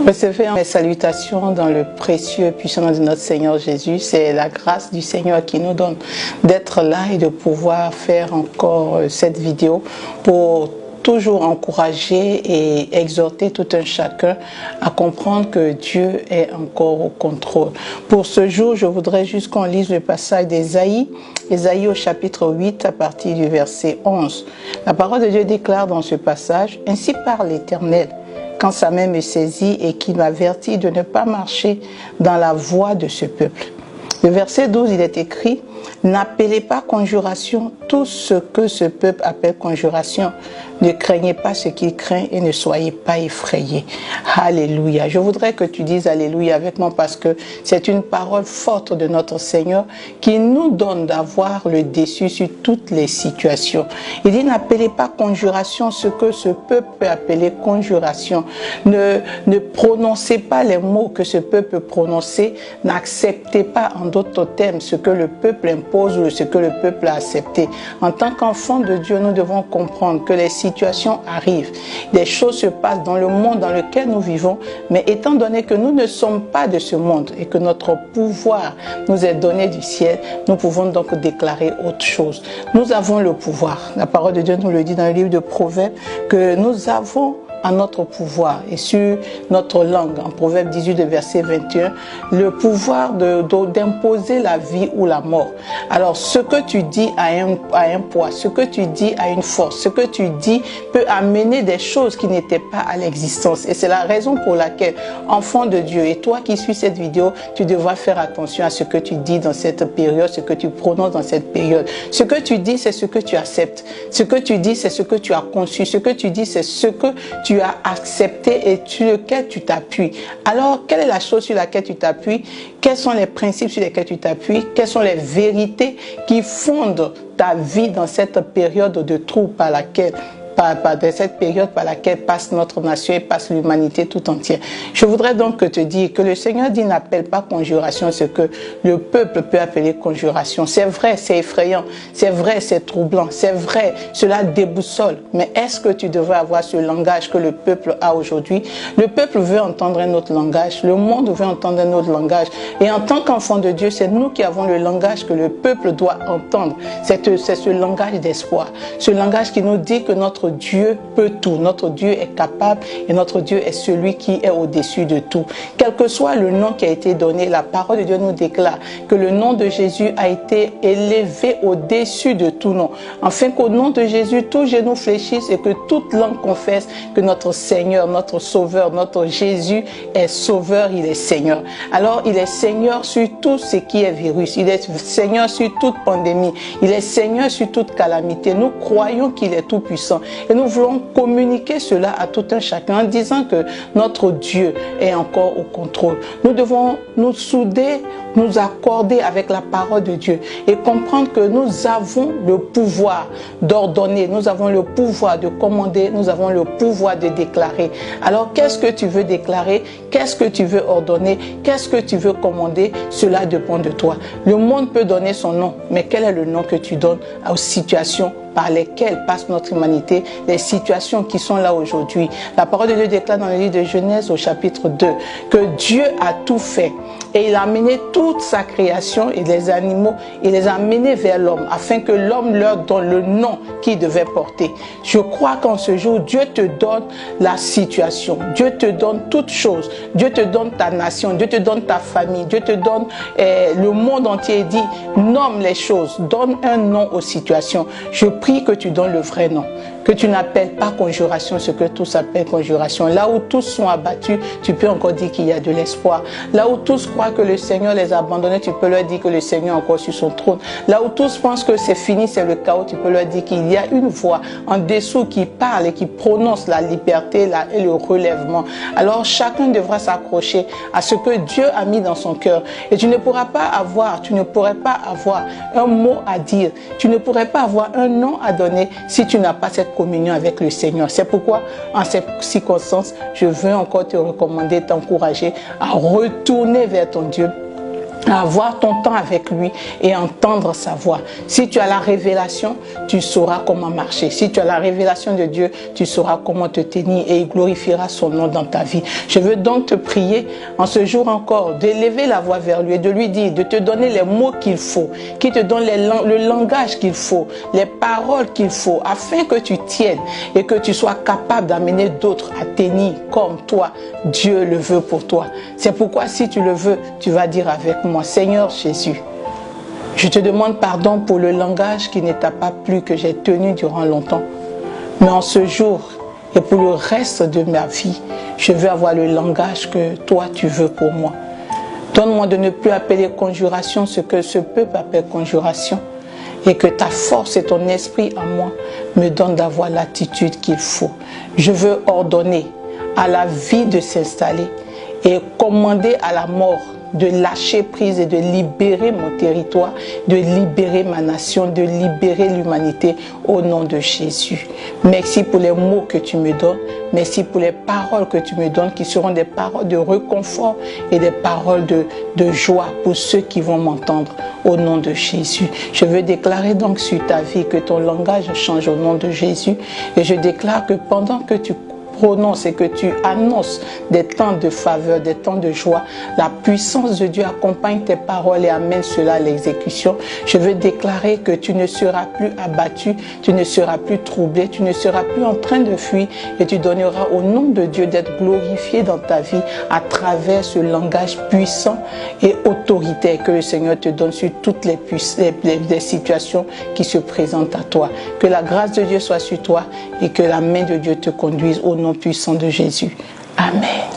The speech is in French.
Recevez mes salutations dans le précieux et puissant nom de notre Seigneur Jésus. C'est la grâce du Seigneur qui nous donne d'être là et de pouvoir faire encore cette vidéo pour toujours encourager et exhorter tout un chacun à comprendre que Dieu est encore au contrôle. Pour ce jour, je voudrais juste qu'on lise le passage d'Ésaïe, Ésaïe au chapitre 8 à partir du verset 11. La parole de Dieu déclare dans ce passage: « Ainsi parle l'Éternel, quand sa main me saisit et qui m'avertit de ne pas marcher dans la voie de ce peuple. » Le verset 12, il est écrit: « N'appelez pas conjuration tout ce que ce peuple appelle conjuration. Ne craignez pas ce qu'il craint et ne soyez pas effrayés. » Alléluia. Je voudrais que tu dises Alléluia avec moi parce que c'est une parole forte de notre Seigneur qui nous donne d'avoir le dessus sur toutes les situations. Il dit: n'appelez pas conjuration ce que ce peuple peut appeler conjuration. Ne prononcez pas les mots que ce peuple peut prononcer. N'acceptez pas en d'autres termes ce que le peuple impose ou ce que le peuple a accepté. En tant qu'enfant de Dieu, nous devons comprendre que les situations arrivent, des choses se passent dans le monde dans lequel nous vivons, mais étant donné que nous ne sommes pas de ce monde et que notre pouvoir nous est donné du ciel, nous pouvons donc déclarer autre chose. Nous avons le pouvoir. La parole de Dieu nous le dit dans le livre de Proverbes que nous avons à notre pouvoir et sur notre langue, en Proverbe 18, verset 21, le pouvoir d'imposer la vie ou la mort. Alors, ce que tu dis a un poids, ce que tu dis a une force, ce que tu dis peut amener des choses qui n'étaient pas à l'existence. Et c'est la raison pour laquelle, enfant de Dieu, et toi qui suis cette vidéo, tu devras faire attention à ce que tu dis dans cette période, ce que tu prononces dans cette période. Ce que tu dis, c'est ce que tu acceptes. Ce que tu dis, c'est ce que tu as conçu. Ce que tu dis, c'est ce que tu as accepté et sur lequel tu t'appuies. Alors, quelle est la chose sur laquelle tu t'appuies? Quels sont les principes sur lesquels tu t'appuies? Quelles sont les vérités qui fondent ta vie dans cette période de trou par laquelle de cette période par laquelle passe notre nation et passe l'humanité tout entière. Je voudrais donc te dire que le Seigneur dit: n'appelle pas conjuration ce que le peuple peut appeler conjuration. C'est vrai, c'est effrayant, c'est vrai, c'est troublant, c'est vrai, cela déboussole. Mais est-ce que tu devrais avoir ce langage que le peuple a aujourd'hui? Le peuple veut entendre un autre langage, le monde veut entendre un autre langage. Et en tant qu'enfant de Dieu, c'est nous qui avons le langage que le peuple doit entendre. C'est ce langage d'espoir, ce langage qui nous dit que notre Dieu peut tout, notre Dieu est capable et notre Dieu est celui qui est au-dessus de tout. Quel que soit le nom qui a été donné, la parole de Dieu nous déclare que le nom de Jésus a été élevé au-dessus de tout nom, afin qu'au nom de Jésus, tout genou fléchisse et que toute langue confesse que notre Seigneur, notre Sauveur, notre Jésus est Sauveur, il est Seigneur. Alors, il est Seigneur sur tout ce qui est virus, il est Seigneur sur toute pandémie, il est Seigneur sur toute calamité. Nous croyons qu'il est tout puissant. Et nous voulons communiquer cela à tout un chacun en disant que notre Dieu est encore au contrôle. Nous devons nous souder, nous accorder avec la parole de Dieu et comprendre que nous avons le pouvoir d'ordonner, nous avons le pouvoir de commander, nous avons le pouvoir de déclarer. Alors, qu'est-ce que tu veux déclarer? Qu'est-ce que tu veux ordonner? Qu'est-ce que tu veux commander? Cela dépend de toi. Le monde peut donner son nom, mais quel est le nom que tu donnes aux situations par lesquelles passe notre humanité, les situations qui sont là aujourd'hui? La parole de Dieu déclare dans le livre de Genèse au chapitre 2 que Dieu a tout fait et il a amené toute sa création et les animaux, il les a amenés vers l'homme afin que l'homme leur donne le nom qu'il devait porter. Je crois qu'en ce jour, Dieu te donne la situation, Dieu te donne toutes choses, Dieu te donne ta nation, Dieu te donne ta famille, Dieu te donne le monde entier. Il dit: nomme les choses, donne un nom aux situations. Je prie que tu donnes le vrai nom, que tu n'appelles pas conjuration ce que tous appellent conjuration. Là où tous sont abattus, tu peux encore dire qu'il y a de l'espoir. Là où tous croient que le Seigneur les a abandonnés, tu peux leur dire que le Seigneur est encore sur son trône. Là où tous pensent que c'est fini, c'est le chaos, tu peux leur dire qu'il y a une voix en dessous qui parle et qui prononce la liberté et le relèvement. Alors chacun devra s'accrocher à ce que Dieu a mis dans son cœur. Et tu ne pourrais pas avoir un mot à dire, tu ne pourrais pas avoir un nom à donner si tu n'as pas cette communion avec le Seigneur. C'est pourquoi, en ces circonstances, je veux encore te recommander, t'encourager à retourner vers ton Dieu à avoir ton temps avec lui et entendre sa voix. Si tu as la révélation, tu sauras comment marcher. Si tu as la révélation de Dieu, tu sauras comment te tenir et il glorifiera son nom dans ta vie. Je veux donc te prier en ce jour encore d'élever la voix vers lui et de lui dire, de te donner les mots qu'il faut, qui te donne le langage qu'il faut, les paroles qu'il faut, afin que tu tiennes et que tu sois capable d'amener d'autres à tenir comme toi. Dieu le veut pour toi. C'est pourquoi si tu le veux, tu vas dire avec moi, Seigneur Jésus, je te demande pardon pour le langage qui ne t'a pas plu, que j'ai tenu durant longtemps. Mais en ce jour et pour le reste de ma vie, je veux avoir le langage que toi tu veux pour moi. Donne-moi de ne plus appeler conjuration ce que ce peuple appelle conjuration. Et que ta force et ton esprit en moi me donnent d'avoir l'attitude qu'il faut. Je veux ordonner à la vie de s'installer et commander à la mort de lâcher prise et de libérer mon territoire, de libérer ma nation, de libérer l'humanité au nom de Jésus. Merci pour les mots que tu me donnes. Merci pour les paroles que tu me donnes qui seront des paroles de réconfort et des paroles de joie pour ceux qui vont m'entendre au nom de Jésus. Je veux déclarer donc sur ta vie que ton langage change au nom de Jésus et je déclare que pendant que tu prononces et que tu annonces des temps de faveur, des temps de joie, la puissance de Dieu accompagne tes paroles et amène cela à l'exécution. Je veux déclarer que tu ne seras plus abattu, tu ne seras plus troublé, tu ne seras plus en train de fuir et tu donneras au nom de Dieu d'être glorifié dans ta vie à travers ce langage puissant et autoritaire que le Seigneur te donne sur toutes les situations qui se présentent à toi. Que la grâce de Dieu soit sur toi et que la main de Dieu te conduise au nom puissant de Jésus. Amen.